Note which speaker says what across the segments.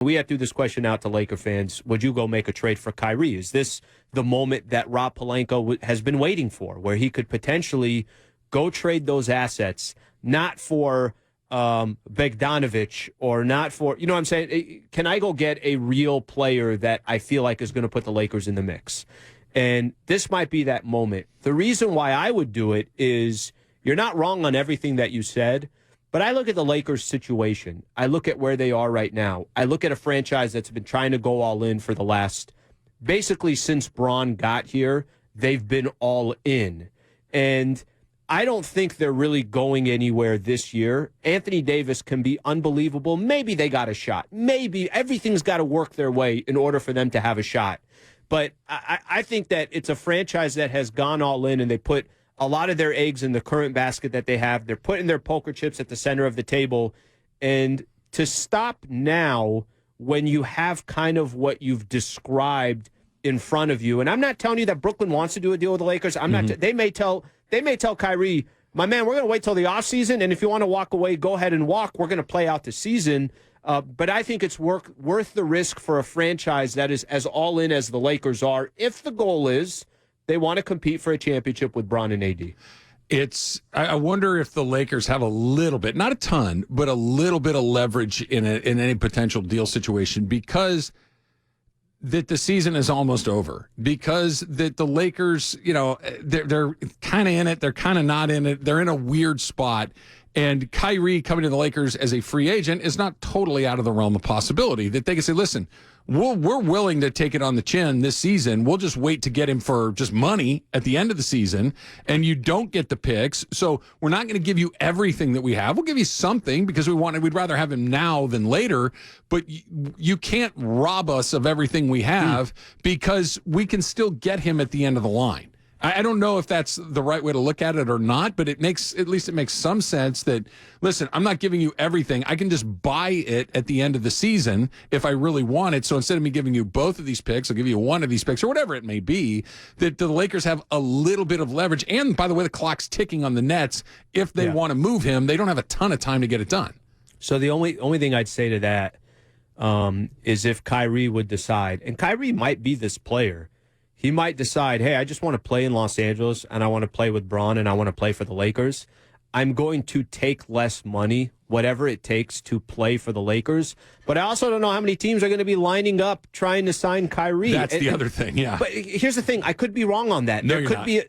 Speaker 1: We had threw this question out to Laker fans. Would you go make a trade for Kyrie? Is this the moment that Rob Pelinka has been waiting for, where he could potentially go trade those assets, not for Bogdanovich or not for, you know what I'm saying? Can I go get a real player that I feel like is going to put the Lakers in the mix? And this might be that moment. The reason why I would do it is you're not wrong on everything that you said, but I look at the Lakers situation. I look at where they are right now. I look at a franchise that's been trying to go all in for the last, basically since Bron got here, they've been all in. And I don't think they're really going anywhere this year. Anthony Davis can be unbelievable. Maybe they got a shot. Maybe everything's got to work their way in order for them to have a shot. But I think that it's a franchise that has gone all in, and they put a lot of their eggs in the current basket that they have. They're putting their poker chips at the center of the table. And to stop now when you have kind of what you've described in front of you, and I'm not telling you that Brooklyn wants to do a deal with the Lakers. I'm not. They may tell Kyrie, my man, we're going to wait till the offseason, and if you want to walk away, go ahead and walk. We're going to play out the season. But I think it's worth the risk for a franchise that is as all in as the Lakers are, if the goal is they want to compete for a championship with Bron and AD.
Speaker 2: I wonder if the Lakers have a little bit, not a ton, but a little bit of leverage in any potential deal situation, because that the season is almost over, because that the Lakers, you know, they're kind of in it, they're kind of not in it, they're in a weird spot. And Kyrie coming to the Lakers as a free agent is not totally out of the realm of possibility, that they can say, listen, we're willing to take it on the chin this season. We'll just wait to get him for just money at the end of the season, and you don't get the picks. So we're not going to give you everything that we have. We'll give you something because we'd rather have him now than later, but you can't rob us of everything we have because we can still get him at the end of the line. I don't know if that's the right way to look at it or not, but at least it makes some sense that, listen, I'm not giving you everything. I can just buy it at the end of the season if I really want it. So instead of me giving you both of these picks, I'll give you one of these picks or whatever it may be, that the Lakers have a little bit of leverage. And by the way, the clock's ticking on the Nets. If they want to move him, they don't have a ton of time to get it done.
Speaker 1: So the only thing I'd say to that is if Kyrie would decide, and Kyrie might be this player, he might decide, hey, I just want to play in Los Angeles, and I want to play with Bron, and I want to play for the Lakers. I'm going to take less money, whatever it takes, to play for the Lakers. But I also don't know how many teams are going to be lining up trying to sign Kyrie.
Speaker 2: That's the other thing, yeah.
Speaker 1: But here's the thing. I could be wrong on that.
Speaker 2: No,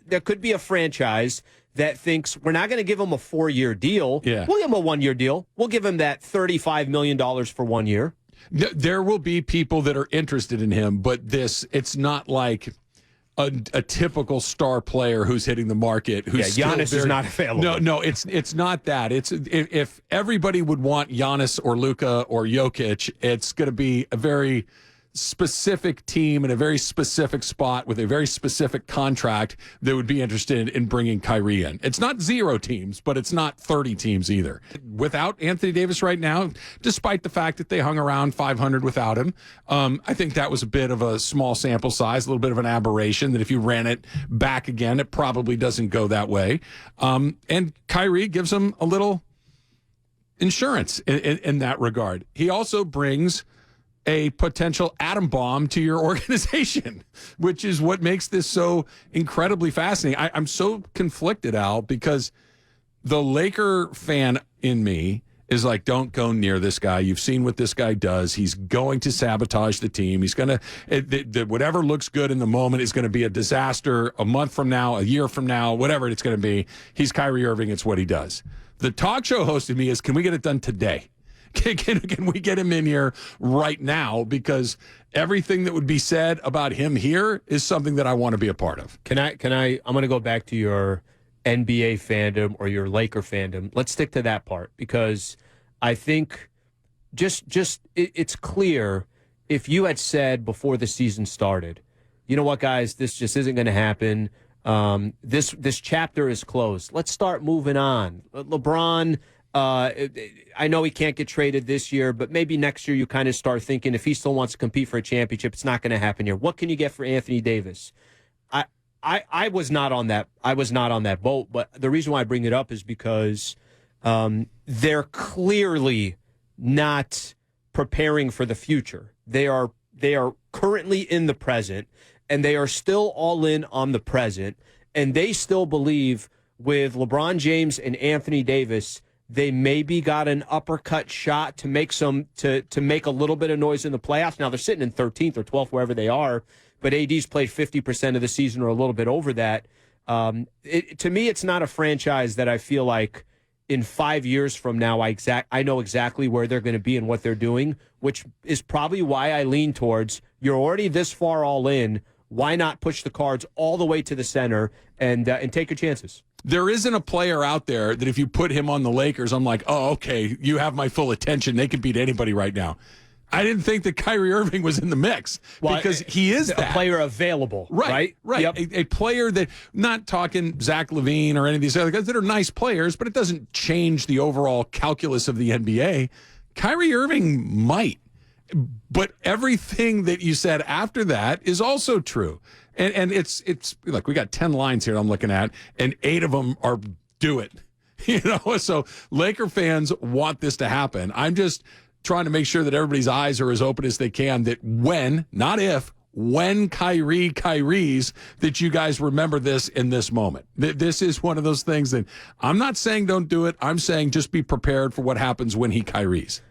Speaker 1: there could be a franchise that thinks we're not going to give him a 4-year deal.
Speaker 2: Yeah.
Speaker 1: We'll give him a 1-year deal. We'll give him that $35 million for 1 year.
Speaker 2: There will be people that are interested in him, but it's not like a typical star player who's hitting the market.
Speaker 1: Giannis is not available.
Speaker 2: No, it's not that. It's if everybody would want Giannis or Luka or Jokic, it's going to be a very specific team in a very specific spot with a very specific contract that would be interested in bringing Kyrie in. It's not 0 teams, but it's not 30 teams either. Without Anthony Davis right now, despite the fact that they hung around 500 without him, I think that was a bit of a small sample size, a little bit of an aberration, that if you ran it back again, it probably doesn't go that way. And Kyrie gives them a little insurance in that regard. He also brings a potential atom bomb to your organization, which is what makes this so incredibly fascinating. I'm so conflicted, Al, because the Laker fan in me is like, don't go near this guy. You've seen what this guy does. He's going to sabotage the team. He's going to, whatever looks good in the moment is going to be a disaster a month from now, a year from now, whatever it's going to be. He's Kyrie Irving. It's what he does. The talk show host in me is, can we get it done today? Can we get him in here right now? Because everything that would be said about him here is something that I want to be a part of.
Speaker 1: I'm going to go back to your NBA fandom or your Laker fandom. Let's stick to that part, because I think it's clear if you had said before the season started, you know what, guys, this just isn't going to happen. This chapter is closed. Let's start moving on. LeBron, I know he can't get traded this year, but maybe next year you kind of start thinking if he still wants to compete for a championship, it's not going to happen here. What can you get for Anthony Davis? I was not on that. I was not on that boat. But the reason why I bring it up is because they're clearly not preparing for the future. They are currently in the present, and they are still all in on the present, and they still believe with LeBron James and Anthony Davis, they maybe got an uppercut shot to make to make a little bit of noise in the playoffs. Now they're sitting in 13th or 12th, wherever they are, but AD's played 50% of the season or a little bit over that. To me, it's not a franchise that I feel like in 5 years from now, I know exactly where they're going to be and what they're doing, which is probably why I lean towards you're already this far all in. Why not push the cards all the way to the center and take your chances?
Speaker 2: There isn't a player out there that if you put him on the Lakers, I'm like, oh, okay, you have my full attention. They could beat anybody right now. I didn't think that Kyrie Irving was in the mix because he is
Speaker 1: a player available. Right.
Speaker 2: Yep. A player that, not talking Zach LaVine or any of these other guys that are nice players, but it doesn't change the overall calculus of the NBA. Kyrie Irving might. But everything that you said after that is also true. And it's like we got 10 lines here I'm looking at, and 8 of them are do it. So Laker fans want this to happen. I'm just trying to make sure that everybody's eyes are as open as they can, that when, not if, when Kyrie's, that you guys remember this in this moment. This is one of those things that I'm not saying don't do it. I'm saying just be prepared for what happens when he Kyrie's.